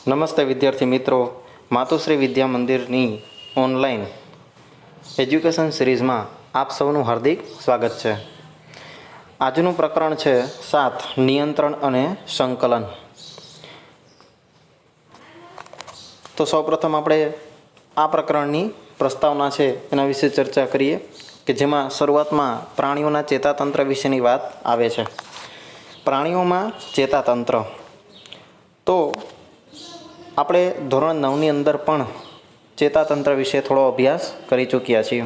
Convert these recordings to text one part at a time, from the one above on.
નમસ્તે વિદ્યાર્થી મિત્રો, માતુશ્રી વિદ્યા મંદિરની ઓનલાઈન એજ્યુકેશન સિરીઝમાં આપ સૌનું હાર્દિક સ્વાગત છે. આજનું પ્રકરણ છે 7 નિયંત્રણ અને સંકલન. તો સૌપ્રથમ આપણે આ પ્રકરણની પ્રસ્તાવના છે એના વિશે ચર્ચા કરીએ કે જેમાં શરૂઆતમાં પ્રાણીઓના ચેતાતંત્ર વિશેની વાત આવે છે. પ્રાણીઓમાં ચેતાતંત્ર તો આપણે ધોરણ 9ની અંદર પણ ચેતાતંત્ર વિશે થોડો અભ્યાસ કરી ચૂક્યા છીએ.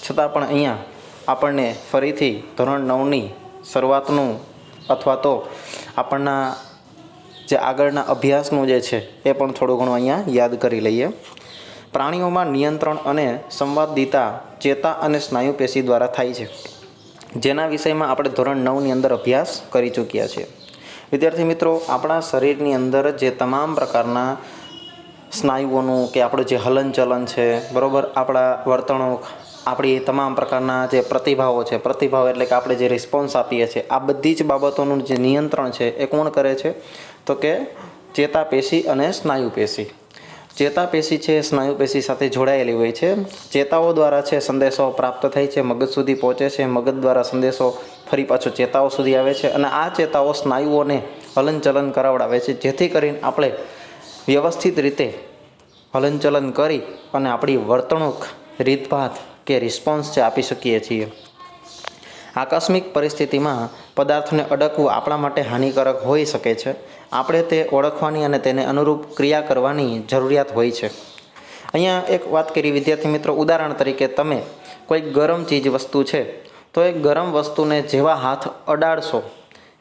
છતાં પણ અહીંયા આપણને ફરીથી ધોરણ 9ની શરૂઆતનું અથવા તો આપણના જે આગળના અભ્યાસનું જે છે એ પણ થોડું ઘણું અહીંયા યાદ કરી લઈએ. પ્રાણીઓમાં નિયંત્રણ અને સંવાદિતા ચેતા અને સ્નાયુ પેશી દ્વારા થાય છે, જેના વિષયમાં આપણે ધોરણ 9ની અંદર અભ્યાસ કરી ચૂક્યા છીએ. વિદ્યાર્થી મિત્રો, આપણા શરીરની અંદર જે તમામ પ્રકારના સ્નાયુઓનું કે આપણું જે હલનચલન છે, બરાબર, આપણા વર્તણૂક, આપણી તમામ પ્રકારના જે પ્રતિભાવો છે, પ્રતિભાવ એટલે કે આપણે જે રિસ્પોન્સ આપીએ છીએ, આ બધી જ બાબતોનું જે નિયંત્રણ છે એ કોણ કરે છે? તો કે ચેતાપેશી અને સ્નાયુપેશી. ચેતાપેશી છે સ્નાયુપેશી સાથે જોડાયેલી હોય છે. ચેતાઓ દ્વારા છે સંદેશો પ્રાપ્ત થાય છે, મગજ સુધી પહોંચે છે, મગજ દ્વારા સંદેશો ફરી પાછો ચેતાઓ સુધી આવે છે અને આ ચેતાઓ સ્નાયુઓને હલનચલન કરાવડાવે છે, જેથી કરીને આપણે વ્યવસ્થિત રીતે હલનચલન કરી અને આપણી વર્તણૂક, રીતભાત કે રિસ્પોન્સ છે આપી શકીએ છીએ. આકસ્મિક પરિસ્થિતિમાં પદાર્થને અડકવું આપણા માટે હાનિકારક હોઈ શકે છે. આપણે તે ઓળખવાની અને તેને અનુરૂપ ક્રિયા કરવાની જરૂરિયાત હોય છે. અહીંયા એક વાત કરી વિદ્યાર્થી મિત્રો, ઉદાહરણ તરીકે તમે કોઈ ગરમ ચીજ વસ્તુ છે તો એ ગરમ વસ્તુને જેવા હાથ અડાડશો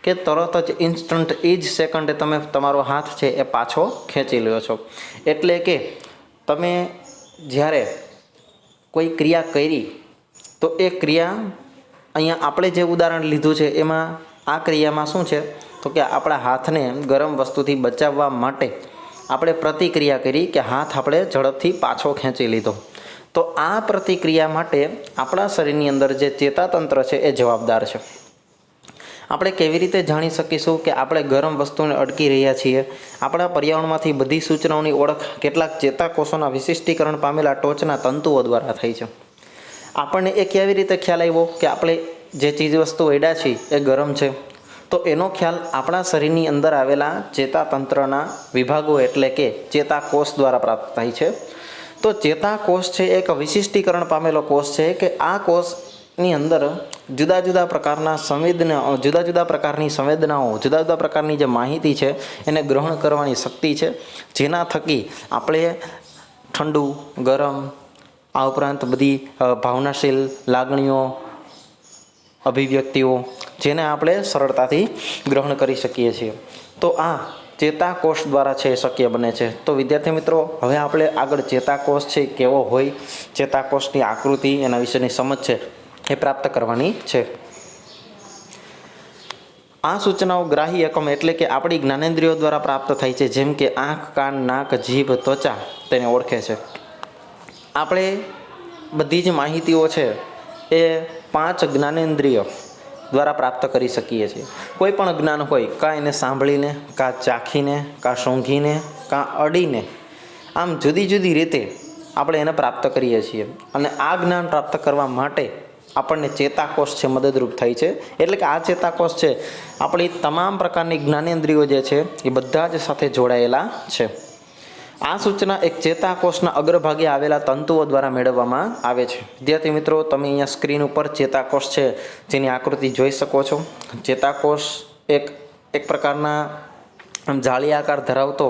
કે તરત જ ઇન્સ્ટન્ટ એ જ સેકન્ડે તમે તમારો હાથ છે એ પાછો ખેંચી લ્યો છો. એટલે કે તમે જ્યારે કોઈ ક્રિયા કરી તો એ ક્રિયા, અહીંયા આપણે જે ઉદાહરણ લીધું છે એમાં આ ક્રિયામાં શું છે તો કે આપણા હાથને ગરમ વસ્તુથી બચાવવા માટે આપણે પ્રતિક્રિયા કરી કે હાથ આપણે ઝડપથી પાછો ખેંચી લીધો. તો આ પ્રતિક્રિયા માટે આપણા શરીરની અંદર જે ચેતાતંત્ર છે એ જવાબદાર છે. આપણે કેવી રીતે જાણી શકીશું કે આપણે ગરમ વસ્તુને અડકી રહ્યા છીએ? આપણા પર્યાવરણમાંથી બધી સૂચનાઓની ઓળખ કેટલાક ચેતાકોષોના વિશિષ્ટીકરણ પામેલા ટોચના તંતુઓ દ્વારા થઈ છે. આપણને એ કેવી રીતે ખ્યાલ આવ્યો કે આપણે જે ચીજ વસ્તુ અડ્યા છીએ એ ગરમ છે? તો એનો ખ્યાલ આપણા શરીરની અંદર આવેલા ચેતાતંત્રના વિભાગો એટલે કે ચેતાકોષ દ્વારા પ્રાપ્ત થાય છે. તો ચેતાકોષ છે એક વિશિષ્ટીકરણ પામેલો કોષ છે કે આ કોષની અંદર જુદા જુદા પ્રકારની સંવેદનાઓ, જુદા જુદા પ્રકારની જે માહિતી છે એને ગ્રહણ કરવાની શક્તિ છે, જેના થકી આપણે ઠંડુ, ગરમ, આ ઉપરાંત બધી ભાવનાશીલ લાગણીઓ, અભિવ્યક્તિઓ, જેને આપણે સરળતાથી ગ્રહણ કરી શકીએ છીએ. તો આ ચેતાકોષ દ્વારા છે શક્ય બને છે. તો વિદ્યાર્થી મિત્રો, હવે આપણે આગળ ચેતાકોષ છે કેવો હોય, ચેતાકોષની આકૃતિ, એના વિશેની સમજ છે એ પ્રાપ્ત કરવાની છે. આ સૂચનાઓ ગ્રાહી એકમ એટલે કે આપણી જ્ઞાનેન્દ્રિયો દ્વારા પ્રાપ્ત થાય છે, જેમ કે આંખ, કાન, નાક, જીભ, ત્વચા તેને ઓળખે છે. આપણે બધી જ માહિતીઓ છે એ 5 જ્ઞાનેન્દ્રિય દ્વારા પ્રાપ્ત કરી શકીએ છીએ. કોઈ પણ જ્ઞાન હોય, કાં એને સાંભળીને, કાં ચાખીને, કાં સૂંઘીને, કાં અડીને, આમ જુદી જુદી રીતે આપણે એને પ્રાપ્ત કરીએ છીએ. અને આ જ્ઞાન પ્રાપ્ત કરવા માટે આપણને ચેતાકોષ છે મદદરૂપ થાય છે. એટલે કે આ ચેતાકોષ છે આપણી તમામ પ્રકારની જ્ઞાનેન્દ્રિયો જે છે એ બધા જ સાથે જોડાયેલા છે. આ સૂચના એક ચેતાકોષના અગ્રભાગે આવેલા તંતુઓ દ્વારા મેળવવામાં આવે છે. વિદ્યાર્થી મિત્રો, તમે અહીંયા સ્ક્રીન ઉપર ચેતાકોષ છે જેની આકૃતિ જોઈ શકો છો. ચેતાકોષ એક પ્રકારના જાળી આકાર ધરાવતો,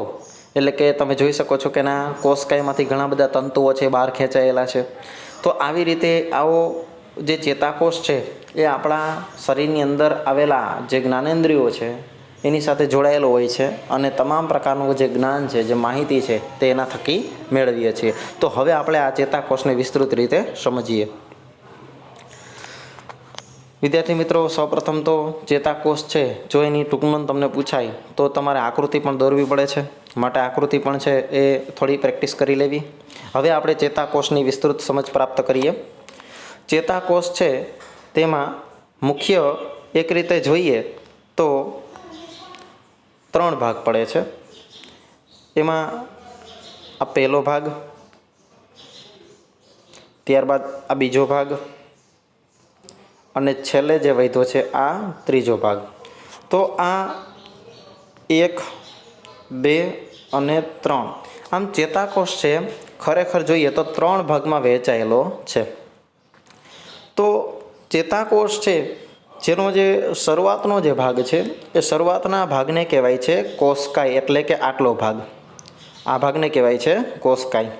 એટલે કે તમે જોઈ શકો છો કે એના કોષકાયમાંથી ઘણા બધા તંતુઓ છે બહાર ખેંચાયેલા છે. તો આવી રીતે આવો જે ચેતાકોષ છે એ આપણા શરીરની અંદર આવેલા જે જ્ઞાનેન્દ્રિયો છે એની સાથે જોડાયેલો હોય છે અને તમામ પ્રકારનું જે જ્ઞાન છે, જે માહિતી છે તે એના થકી મેળવીએ છીએ. તો હવે આપણે આ ચેતાકોષને વિસ્તૃત રીતે સમજીએ. વિદ્યાર્થી મિત્રો, સૌપ્રથમ તો ચેતાકોષ છે, જો એની ટૂંકમાં તમને પૂછાય તો તમારે આકૃતિ પણ દોરવી પડે છે, માટે આકૃતિ પણ છે એ થોડી પ્રેક્ટિસ કરી લેવી. હવે આપણે ચેતાકોષની વિસ્તૃત સમજ પ્રાપ્ત કરીએ. ચેતાકોષ છે તેમાં મુખ્ય એક રીતે જોઈએ તો 3 ભાગ પડે છે. એમાં આ પહેલો ભાગ, ત્યારબાદ આ બીજો ભાગ અને છેલ્લે જે વધ્યો છે આ ત્રીજો ભાગ. તો આ 1, 2 અને 3 આમ ચેતાકોષ છે ખરેખર જોઈએ તો 3 ભાગમાં વહેંચાયેલો છે. તો ચેતાકોષ છે જેનો જે શરૂઆતનો જે ભાગ છે એ શરૂઆતના ભાગને કહેવાય છે કોષકાય, એટલે કે આટલો ભાગ, આ ભાગને કહેવાય છે કોષકાય.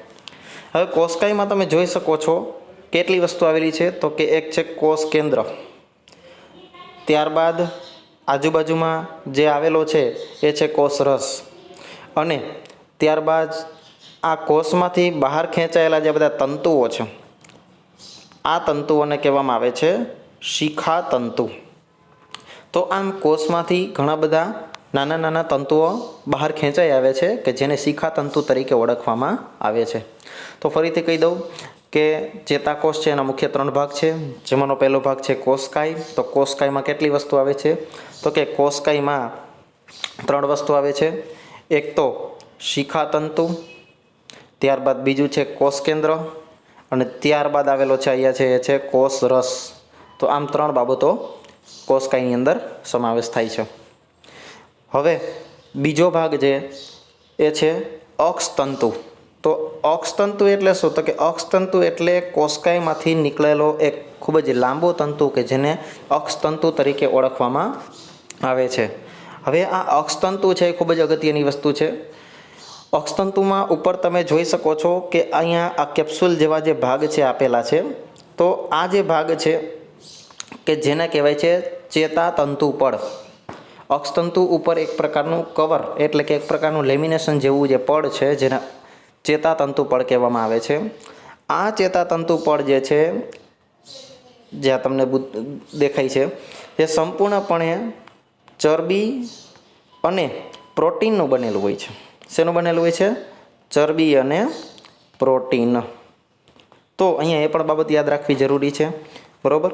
હવે કોષકાયમાં તમે જોઈ શકો છો કેટલી વસ્તુ આવેલી છે, તો કે એક છે કોષ કેન્દ્ર, ત્યારબાદ આજુબાજુમાં જે આવેલો છે એ છે કોષરસ, અને ત્યારબાદ આ કોષમાંથી બહાર ખેંચાયેલા જે બધા તંતુઓ છે આ તંતુઓને કહેવામાં આવે છે શિખા તંતુ. તો આમ કોષમાંથી ઘણા બધા નાના નાના તંતુઓ બહાર ખેંચાઈ આવે છે કે જેને શિખા તંતુ તરીકે ઓળખવામાં આવે છે. તો ફરીથી કહી દઉં કે ચેતાકોષ છે એના મુખ્ય 3 ભાગ છે, જેમાંનો પહેલો ભાગ છે કોષકાય. તો કોષકાયમાં કેટલી વસ્તુ આવે છે, તો કે કોષકાયમાં 3 વસ્તુ આવે છે. એક તો શિખા તંતુ, ત્યારબાદ બીજું છે કોષ કેન્દ્ર, અને ત્યારબાદ આવેલો છે અહીંયા છે એ છે કોષ રસ. તો આમ 3 બાબતો કોષકાયની અંદર સમાવેશ થાય છે. હવે બીજો ભાગ જે એ છે અક્ષતંતુ. તો અક્ષતંતુ એટલે શું, તો કે અક્ષતંતુ એટલે કોષકાયમાંથી નીકળેલો એક ખૂબ જ લાંબો તંતુ કે જેને અક્ષતંતુ તરીકે ઓળખવામાં આવે છે. હવે આ અક્ષતંતુ છે એ ખૂબ જ અગત્યની વસ્તુ છે. અક્ષતંતુમાં ઉપર તમે જોઈ શકો છો કે અહીંયા આ કેપ્સ્યુલ જેવા જે ભાગ છે આપેલા છે. તો આ જે ભાગ છે કે જેને કહેવાય છે ચેતાતંતુ પડ. અક્ષતંતુ ઉપર એક પ્રકારનું કવર એટલે કે એક પ્રકારનું લેમિનેશન જેવું જે પડ છે જેને ચેતાતંતુ પડ કહેવામાં આવે છે. આ ચેતાતંતુ પડ જે છે જે તમને દેખાય છે એ સંપૂર્ણપણે ચરબી અને પ્રોટીનનું બનેલું હોય છે. શેનું બનેલું હોય છે, ચરબી અને પ્રોટીન. તો અહીંયા એ પણ બાબત યાદ રાખવી જરૂરી છે, બરાબર.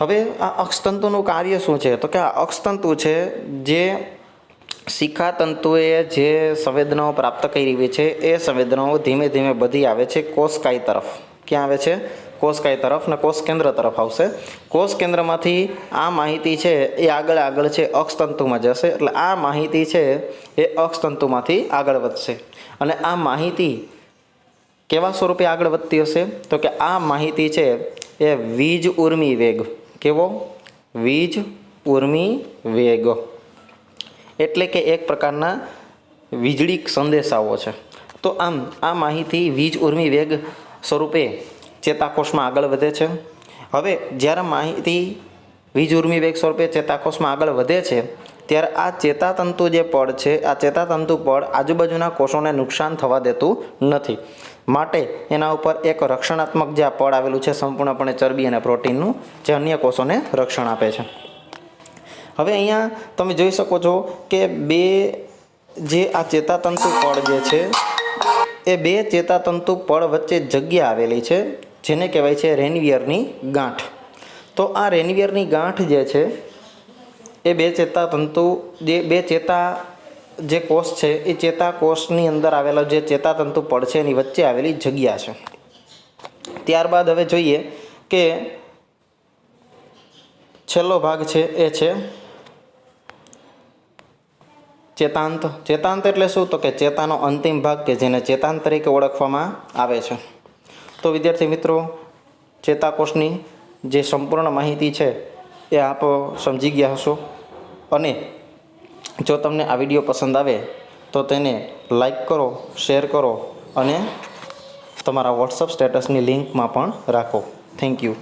હવે આ અક્ષતંતુનું કાર્ય શું છે, તો કે આ અક્ષતંતુ છે જે શિખા તંતુએ જે સંવેદનાઓ પ્રાપ્ત કરી હોય છે એ સંવેદનાઓ ધીમે ધીમે બધી આવે છે કોષકાય તરફ. ક્યાં આવે છે, કોષકાય તરફ, ને કોષ કેન્દ્ર તરફ આવશે. કોષ કેન્દ્રમાંથી આ માહિતી છે એ આગળ છે અક્ષતંતુમાં જશે, એટલે આ માહિતી છે એ અક્ષતંતુમાંથી આગળ વધશે. અને આ માહિતી કેવા સ્વરૂપે આગળ વધતી હશે, તો કે આ માહિતી છે એ વીજ ઉર્મી વેગ. કેવો, વીજ ઉર્મી વેગ એટલે કે એક પ્રકારના વીજળી સંદેશાઓ છે. તો આમ આ માહિતી વીજ ઉર્મી વેગ સ્વરૂપે ચેતાકોષમાં આગળ વધે છે. હવે જ્યારે માહિતી વીજ ઉર્મી વેગ સ્વરૂપે ચેતાકોષમાં આગળ વધે છે ત્યારે આ ચેતાતંતુ જે પડ છે આ ચેતાતંતુ પડ આજુબાજુના કોષોને નુકસાન થવા દેતું નથી. માટે એના ઉપર એક રક્ષણાત્મક જે આ પડ આવેલું છે સંપૂર્ણપણે ચરબી અને પ્રોટીનનું, જે અન્ય કોષોને રક્ષણ આપે છે. હવે અહીંયા તમે જોઈ શકો છો કે બે જે આ ચેતાતંતુ પડ જે છે એ બે ચેતાતંતુ પડ વચ્ચે જગ્યા આવેલી છે જેને કહેવાય છે રેનવીયરની ગાંઠ. તો આ રેનવીયરની ગાંઠ જે છે એ બે ચેતાતંતુ જે કોષ છે એ ચેતાકોષની અંદર આવેલો જે ચેતાતંતુ પડ છે એની વચ્ચે આવેલી જગ્યા છે. ત્યારબાદ હવે જોઈએ કે છેલ્લો ભાગ છે એ છે ચેતાંત. ચેતાંત એટલે શું, તો કે ચેતાનો અંતિમ ભાગ કે જેને ચેતાંત તરીકે ઓળખવામાં આવે છે. તો વિદ્યાર્થી મિત્રો, ચેતાકોષની જે સંપૂર્ણ માહિતી છે એ આપ સમજી ગયા હશો. અને જો તમને આ વિડીયો પસંદ આવે તો તેને લાઈક કરો, શેર કરો અને તમારા વોટ્સઅપ સ્ટેટસની લિંકમાં પણ રાખો. Thank you.